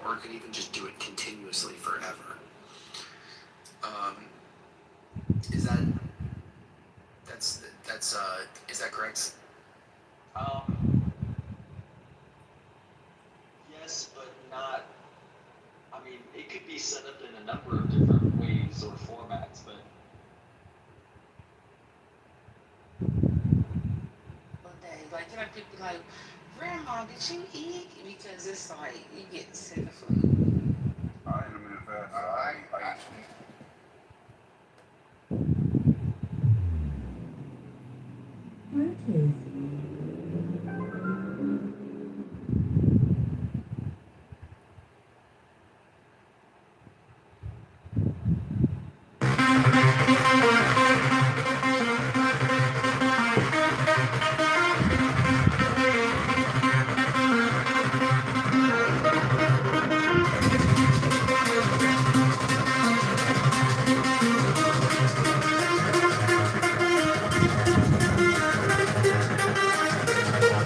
or it could even just do it continuously forever. Um, is that is that correct? Yes, but not. I mean, it could be set up in a number of different ways or formats, but All day. Like, you know, people like, Grandma, did you eat? Because it's like, you get sick of food. I ain't a minute fast. I eat.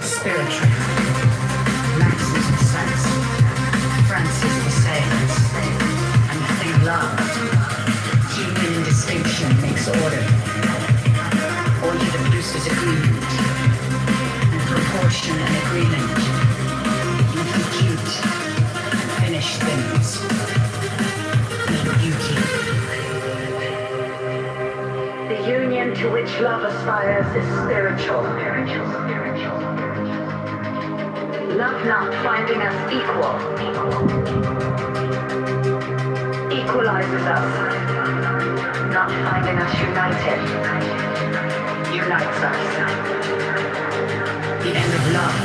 Spiritual, Max's the sense, Francis the saint, and the thing loved. Human distinction makes order. Order that produces agreement, and proportion and agreement. You compute and finish things. Make beauty. The union to which love aspires is spiritual. Love not finding us equal, equalizes us. Not finding us united, unites us. The end of love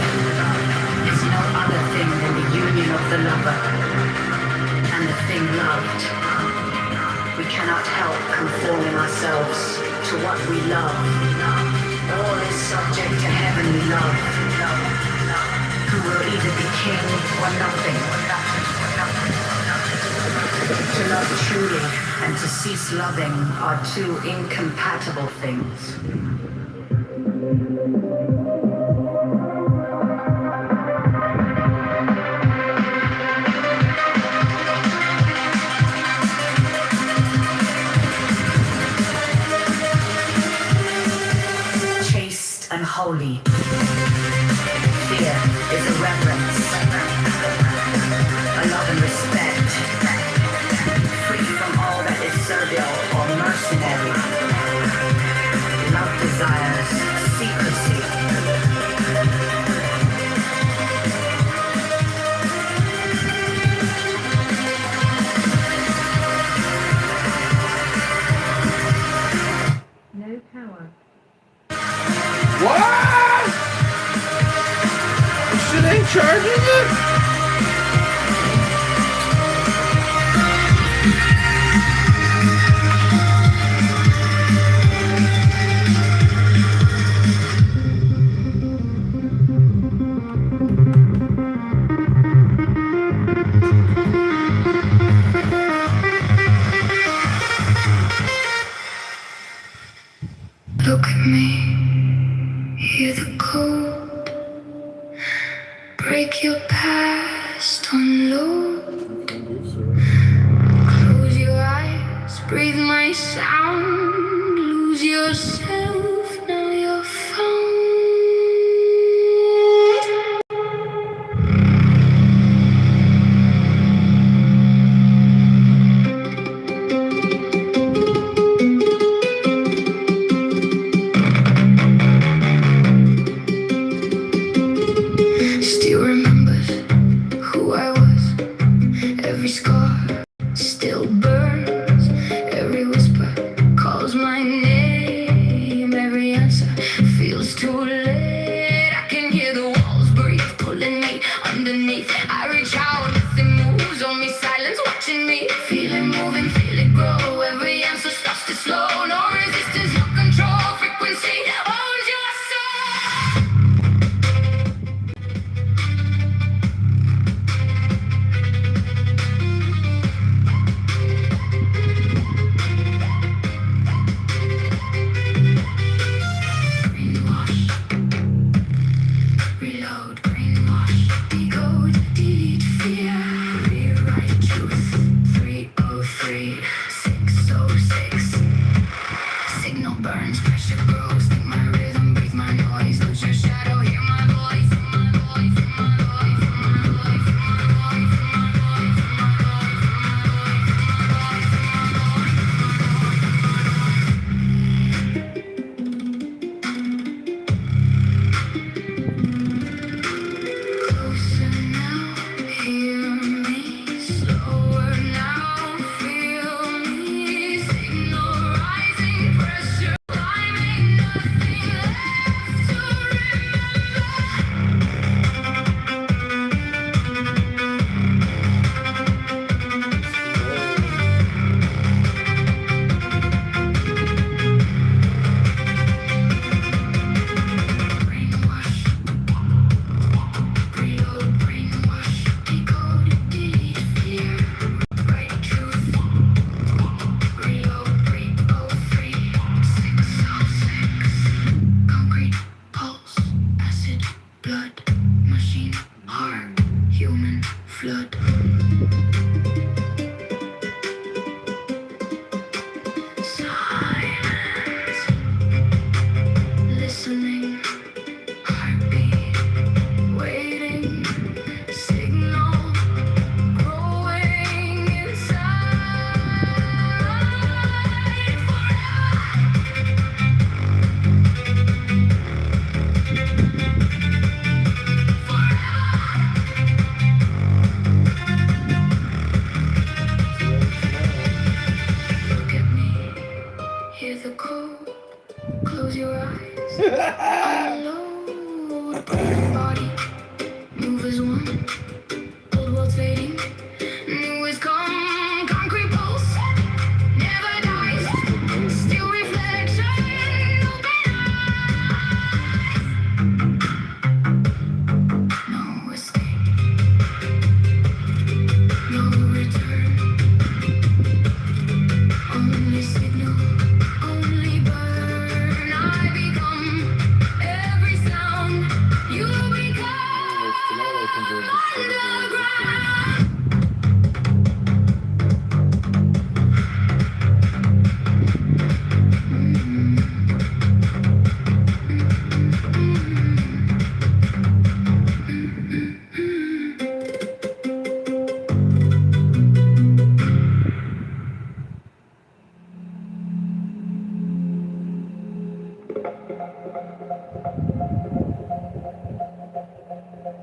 is no other thing than the union of the lover and the thing loved. We cannot help conforming ourselves to what we love. All is subject to heavenly love. Who will either be king or nothing. To love truly and to cease loving are two incompatible things. Chaste and holy. Fear is a reverence, a love and respect, free from all that is servile or mercenary. Love desires secrecy. No power. What? This shit ain't charging it? Look at me, hear the cold, break your past, unload. Close your eyes, breathe my sound, lose yourself, now you're found. Still remembers who I was. Every scar still burns. Every whisper calls my name. close your eyes. I'm alone. Broken body, move as one. Old world fading, new is come. Concrete pulse, never dies. Still reflection, open eyes. No escape, no return. Only signal, only burn. I become every sound. You become underground.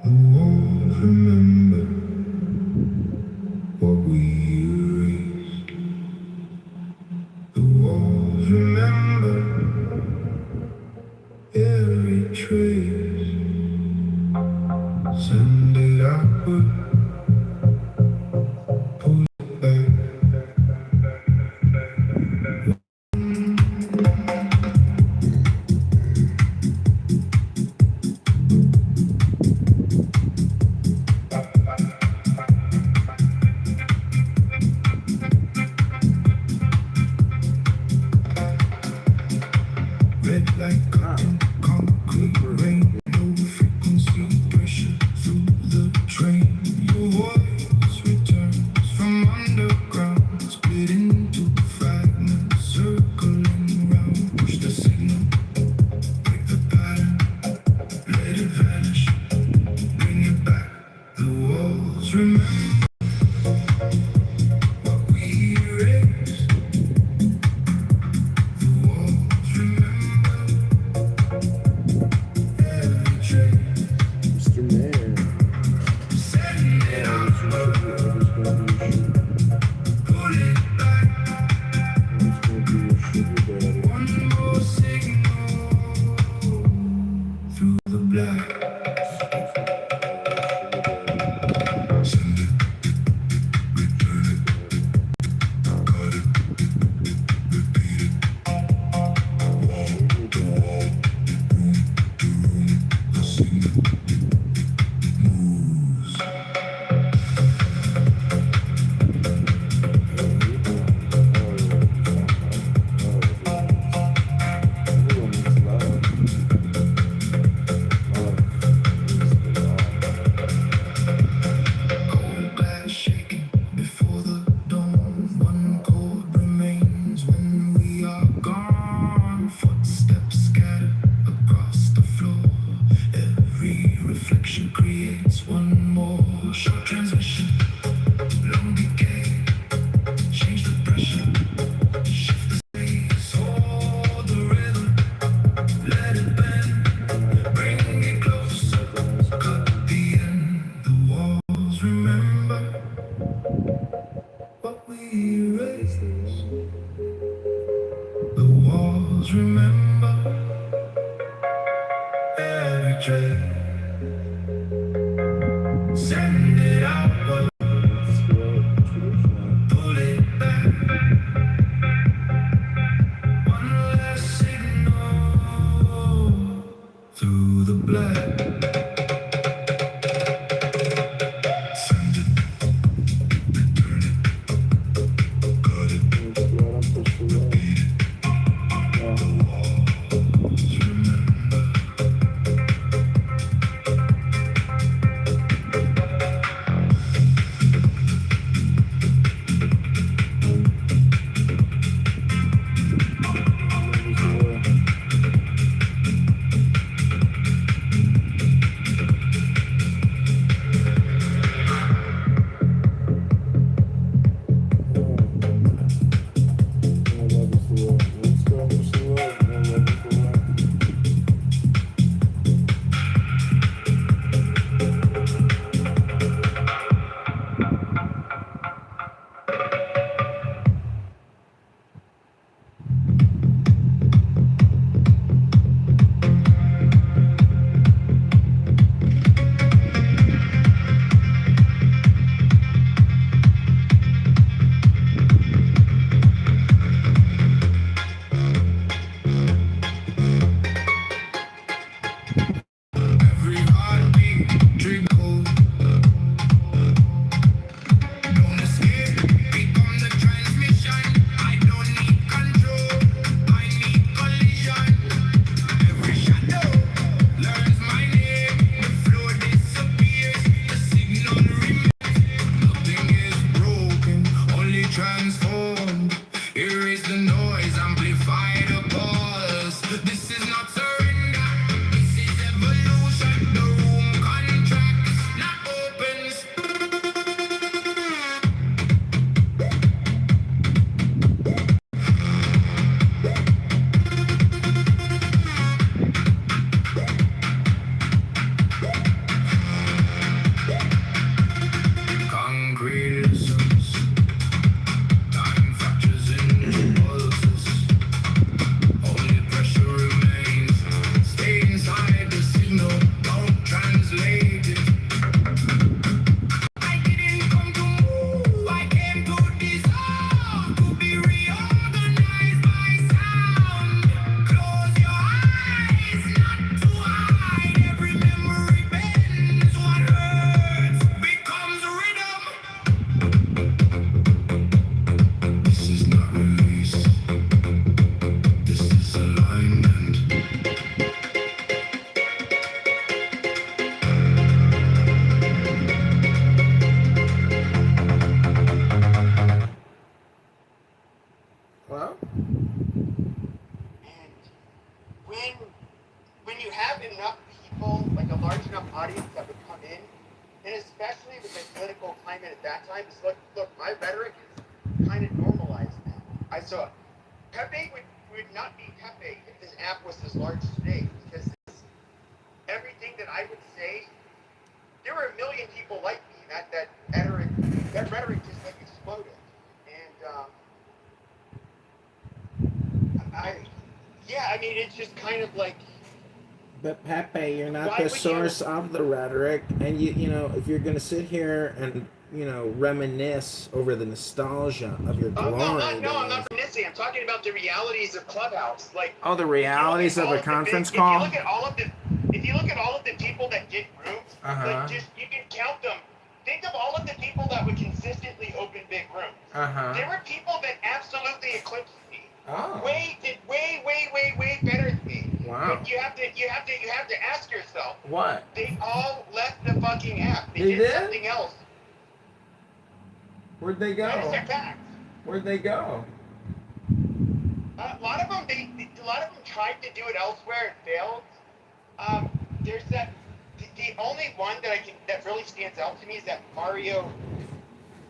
The walls remember what we erased. The walls remember every trace. Send it outward, pull it back. Red like cotton, concrete rain, low frequency pressure through the train. Your voice returns from underground, split into fragments, circling round. Push the signal, break the pattern, let it vanish, bring it back. The walls remember what we erased. The walls remember every trace. Mr. Mayor. Send it out, pull it back. It's gonna be a sugar daddy. One more signal through the black. Send it, return it, cut it, repeat it. Wall to wall, room to room, the signal moves. Cold glass shaking before the dawn. One chord remains when we are gone. Footsteps scatter across the floor. Every reflection creates one more. Short transmission, long decay. Change the pressure, shift the space. Hold the rhythm, let it bend. Bring it closer, cut the end. The walls remember what we erased. The walls remember every trace. Send it outward, pull it back. One last signal through the black. Send it, return it, cut it, repeat it. The walls remember. when you have enough people, like a large enough audience that would come in, and especially with the political climate at that time, is look, my rhetoric is kind of normalized now. I saw Pepe would not be Pepe if this app was as large today, because everything that I would say, there were a million people like me. That rhetoric just like exploded, and I mean, it's just kind of like. But Pepe, you're not Why the would source you- of the rhetoric, and you know, if you're gonna sit here and reminisce over the nostalgia of your glory I'm days. not reminiscing. I'm talking about the realities of Clubhouse. Like, Oh, the realities of a conference call. If you look at all of the people that did rooms, like just you can count them. Think of all of the people that would consistently open big rooms. There were people that absolutely eclipsed me. Oh. Way better than me. Wow. But you have to ask yourself. What? They all left the fucking app. They did? something else. Where'd they go? That is a fact. Where'd they go? A lot of them tried to do it elsewhere and failed. There's the only one that really stands out to me is that Mario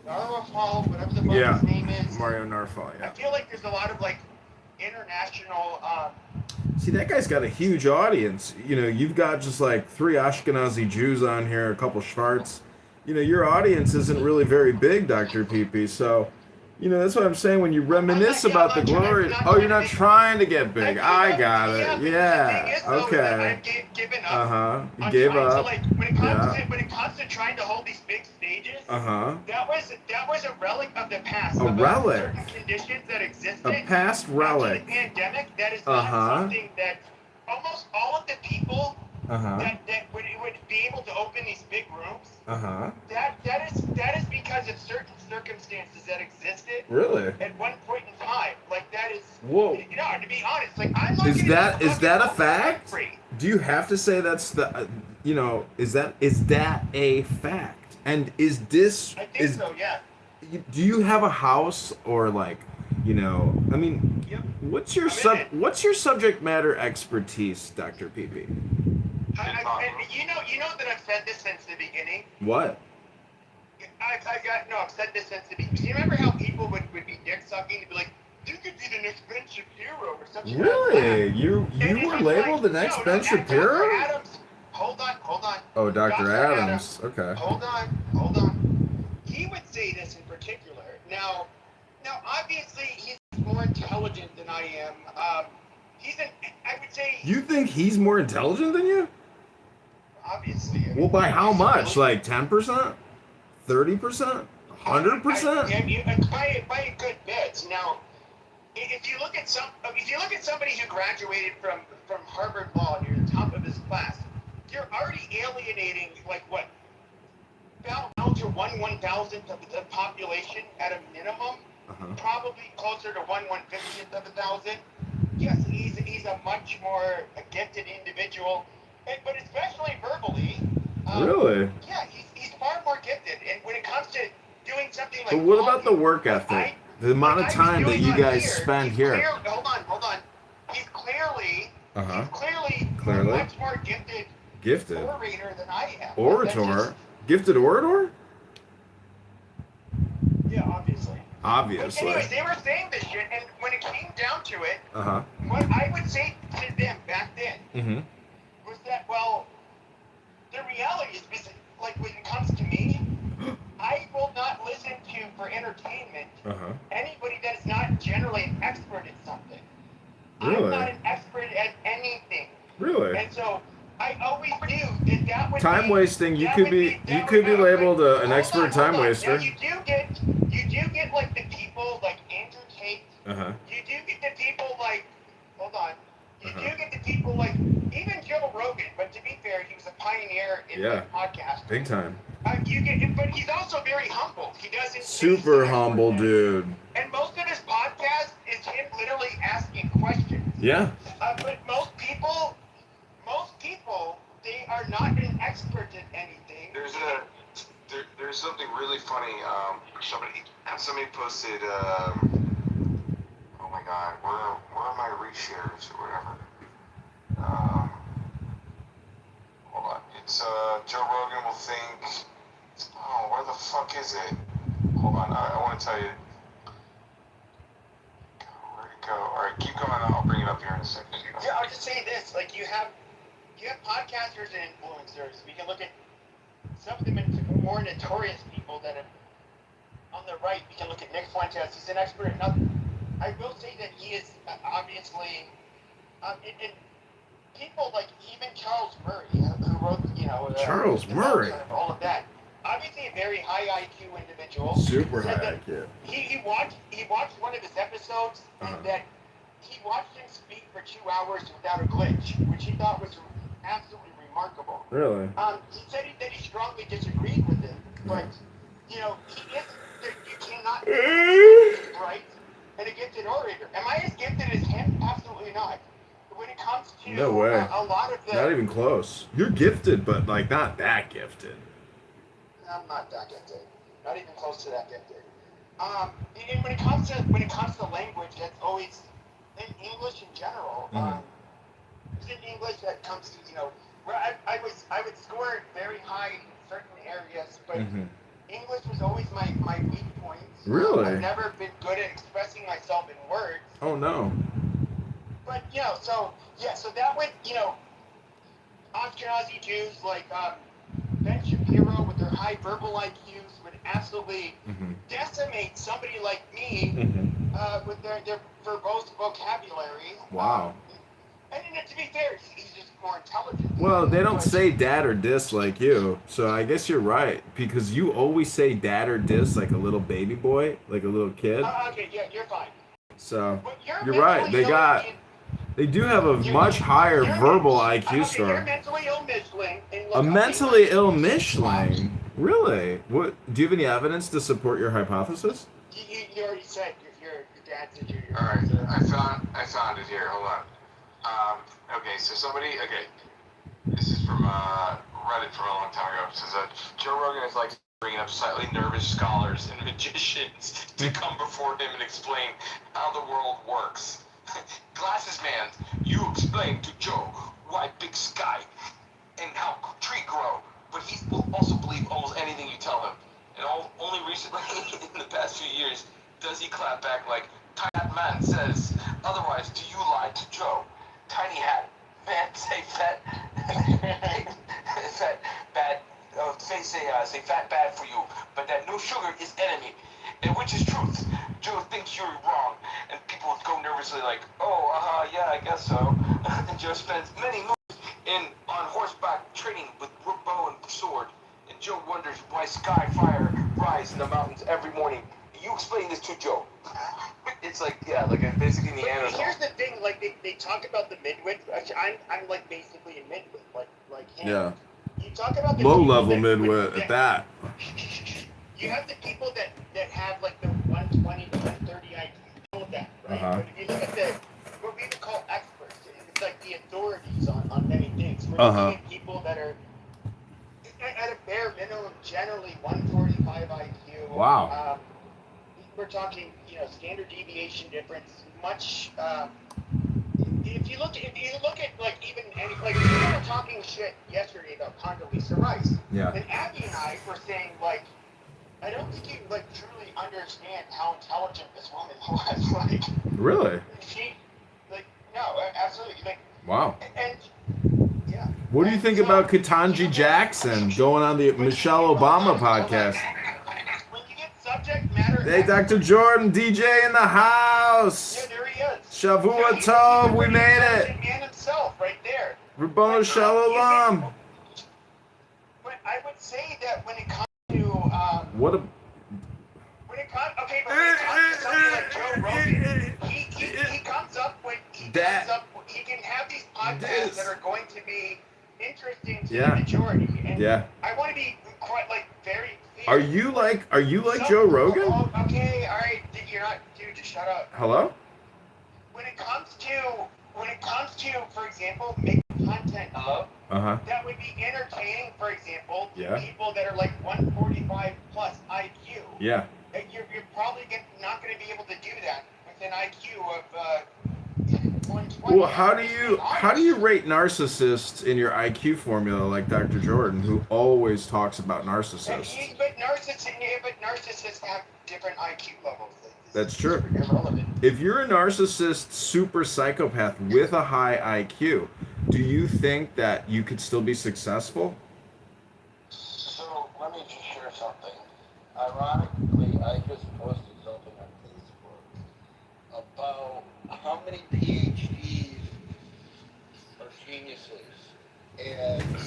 Narwhal, whatever the fuck his name is. Mario Narfall, I feel like there's a lot of like international. See, that guy's got a huge audience. You've got just like 3 Ashkenazi Jews on here, a couple Schwartz. Your audience isn't really very big, Dr. PP. So, that's what I'm saying when you reminisce about the glory. Oh, you're not trying to get big. I got it. Yeah. Okay. You gave up. So like when it comes to trying to hold these big stages, that was a relic of the past. A relic. Certain conditions that existed. A past relic. After the pandemic, that is not something that almost all of the people that would be able to open these big rooms. That is because of certain circumstances that existed. Really? At one point in time, like that is. Whoa. To be honest, like I'm not. Is that a fact? Do you have to say that's the? Is that a fact? And is this? I think so. Yeah. Do you have a house or like? I mean, Yep. what's your subject matter expertise, Dr. PP? You know that I've said this since the beginning. What? I've said this since the beginning. Do you remember how people would be dick sucking to be like, you could be the next Ben Shapiro or something? Really? You were labeled the next Ben Shapiro? Dr. Adams. Hold on. Oh, Dr. Dr. Adams. Okay. Hold on. He would say this in particular. Now, obviously, he's more intelligent than I am. I would say. You think he's more intelligent than you? Obviously. Well, by how much? Like 10%? 30%? 100%? By a good bit. Now, if you look at somebody who graduated from Harvard Law and you're the top of his class, you're already alienating like what? About to 1/1000th of the population at a minimum. Probably closer to 1/150th of 1,000. Yes, he's a much more gifted individual, but especially verbally. Really? Yeah, he's far more gifted, and when it comes to doing something like. But what about the work ethic? The amount of time that you guys spend here. Hold on. He's clearly much more gifted orator than I am. Orator? Gifted orator? Yeah, obviously. Obviously. But anyways, they were saying this shit, and when it came down to it, Uh-huh. what I would say to them back then was that, well, the reality is, like when it comes to me, I will not listen to, for entertainment, anybody that is not generally an expert at something. Really? I'm not an expert at anything. Really? And so I always knew that would Time be, wasting. You that could would be that you would- could be labeled an hold expert on, time hold on. waster. Now, you do get like the people like Andrew Tate. You do get the people like, hold on. You do get the people like even Joe Rogan. But to be fair, he was a pioneer in podcasting. Big time. But he's also very humble. He doesn't. Super humble dude. And most of his podcast is him literally asking questions. Yeah. But most people, they are not an expert at anything. There's something really funny. Somebody posted. Oh my God, where are my reshares or whatever? Joe Rogan will think, oh, where the fuck is it? Hold on, I want to tell you. Where'd it go? All right, keep going. I'll bring it up here in a second. Yeah, I was just saying this. Like, you have podcasters and influencers. We can look at some of the more notorious people that have on the right. We can look at Nick Fuentes. He's an expert in nothing. I will say that he is obviously, and people like even Charles Murray, who wrote, Charles Murray, all of that. Obviously, a very high IQ individual. super high IQ. He watched one of his episodes, and that he watched him speak for 2 hours without a glitch, which he thought was absolutely remarkable. Really? He said that he strongly disagreed with it, but he is that you cannot be right and a gifted orator. Am I as gifted as him? Absolutely not. When it comes to No way. A lot of the Not even close. You're gifted, but like not that gifted. I'm not that gifted. Not even close to that gifted. And when it comes to language, that's always in English in general. It's in English that comes to where I would score very high in certain areas, but English was always my weak point. Really? I've never been good at expressing myself in words. Oh no. But so that would Ashkenazi Jews like Ben Shapiro with their high verbal IQs would absolutely decimate somebody like me with their verbose vocabulary. Wow. And to be fair, he's just more intelligent. Well, they don't say dad or dis like you, so I guess you're right, because you always say dad or dis like a little baby boy, like a little kid. Okay, yeah, you're fine. So But you're right. They do have a much higher verbal IQ You're score. mentally ill Michelin. A mentally ill Michelin? Really? What? Do you have any evidence to support your hypothesis? You already said your dad's a junior. All right, I found it here. Hold on. Okay, so this is from Reddit from a long time ago. It says that Joe Rogan is like bringing up slightly nervous scholars and magicians to come before him and explain how the world works. Glasses man, you explain to Joe why big sky and how tree grow, but he will also believe almost anything you tell him. And only recently, in the past few years, does he clap back like, Tiny Man says, otherwise do you lie to Joe? Tiny Hat, man, say fat, fat, bad, say fat bad for you, but that no sugar is enemy, and which is truth. Joe thinks you're wrong, and people would go nervously like, oh, yeah, I guess so. And Joe spends many moons on horseback training with bow and sword, and Joe wonders why sky fire rise in the mountains every morning. You explain this to Joe. It's like, yeah, like I'm basically Neanderthal. Here's the thing, like they talk about the midwit. I'm like basically a midwit, like him. Yeah. You talk about the Low level midwit at that. You have the people that have like the 120 to 130 IQ, all of that, right? But if you look at what we would call experts, it's like the authorities on many things. We're looking at people that are at a bare minimum, generally 145 IQ. Wow. We're talking, standard deviation difference, much. If you look at like even any like we were talking shit yesterday about Condoleezza Rice. Yeah. And Abby and I were saying like, I don't think you like truly understand how intelligent this woman was. Like. Really? She, like, no, absolutely. Like. Wow. And. Yeah. What do you think about Ketanji Jackson going on the Michelle Obama podcast? Subject matter. Hey, Dr. Jordan, DJ in the house. Yeah, there he is. Shavua Tov, we made it. Man himself, right there. Rabbanu Shalom. But I would say that when it comes to What a. when it comes to something like Joe Rogan, he comes up with he can have these podcasts that are going to be interesting to the majority. And I want to be quite very. Are you like Joe Rogan? Okay, all right. You're not, dude. Just shut up. Hello? When it comes to, for example, making content of that would be entertaining. For example, to people that are like 145 plus IQ. Yeah. You're probably not going to be able to do that with an IQ of 120. Well, how do you rate narcissists in your IQ formula, like Dr. Jordan, who always talks about narcissists? But narcissists have different IQ levels. That's true. Irrelevant. If you're a narcissist super psychopath with a high IQ, do you think that you could still be successful? So let me just share something. Ironically, I just posted something on Facebook about how many PhDs are geniuses, and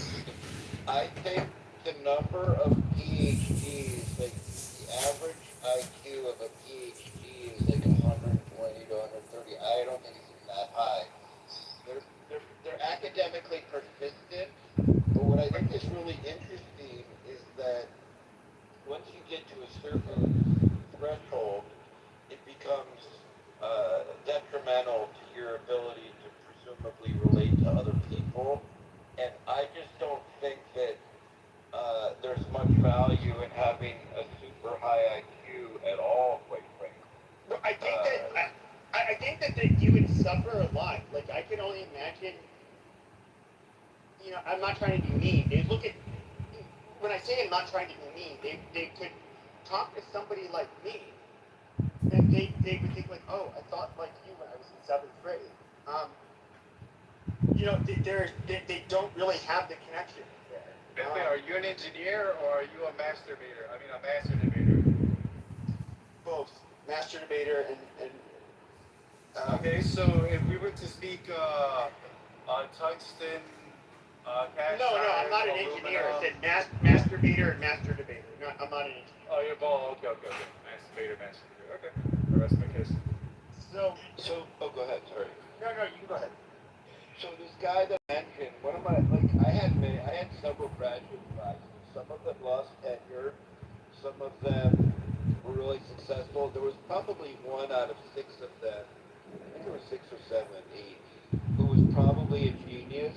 I think the number of PhDs, like the average IQ of a PhD is like 120 to 130. I don't think it's even that high. They're academically persistent, but what I think is really interesting is that once you get to a certain threshold, it becomes detrimental to your ability to presumably relate to other people. And I just don't think that there's much value in having a super high IQ at all, quite frankly. Well, I think that you would suffer a lot. Like, I can only imagine. You know, I'm not trying to be mean. They look at when I say I'm not trying to be mean. They could talk to somebody like me, and they would think like, oh, I thought like you when I was in 7th grade. You know, they don't really have the connection there. Are you an engineer or are you a masturbator? I mean, a master debater. Both master debater and Okay, so if we were to speak on tungsten, cast no, iron, I'm not an aluminum. engineer. I said masturbator and master debater. No, I'm not an engineer. Oh, you're both. Okay. Masturbator. Okay. The rest of the case. So, oh, go ahead. Sorry. no, you can go ahead. So this guy that I mentioned, one of my I had several graduate classes. Some of them lost tenure. Some of them were really successful. There was probably one out of 6 of them. I think there were 6 or 7, 8, who was probably a genius.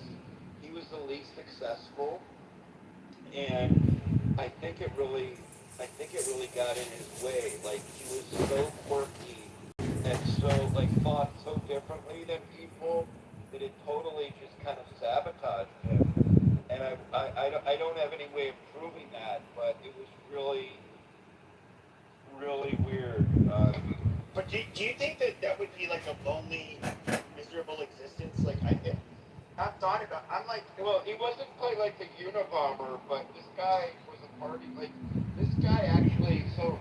He was the least successful, and I think it really got in his way. Like, he was so quirky and so thought so differently than people that it totally just kind of sabotaged him. And I don't have any way of proving that, but it was really, really weird. But do you think that would be like a lonely, miserable existence? Like, I've thought about. I'm like, well, he wasn't quite like the Unabomber, but this guy was a party. Like, this guy actually. So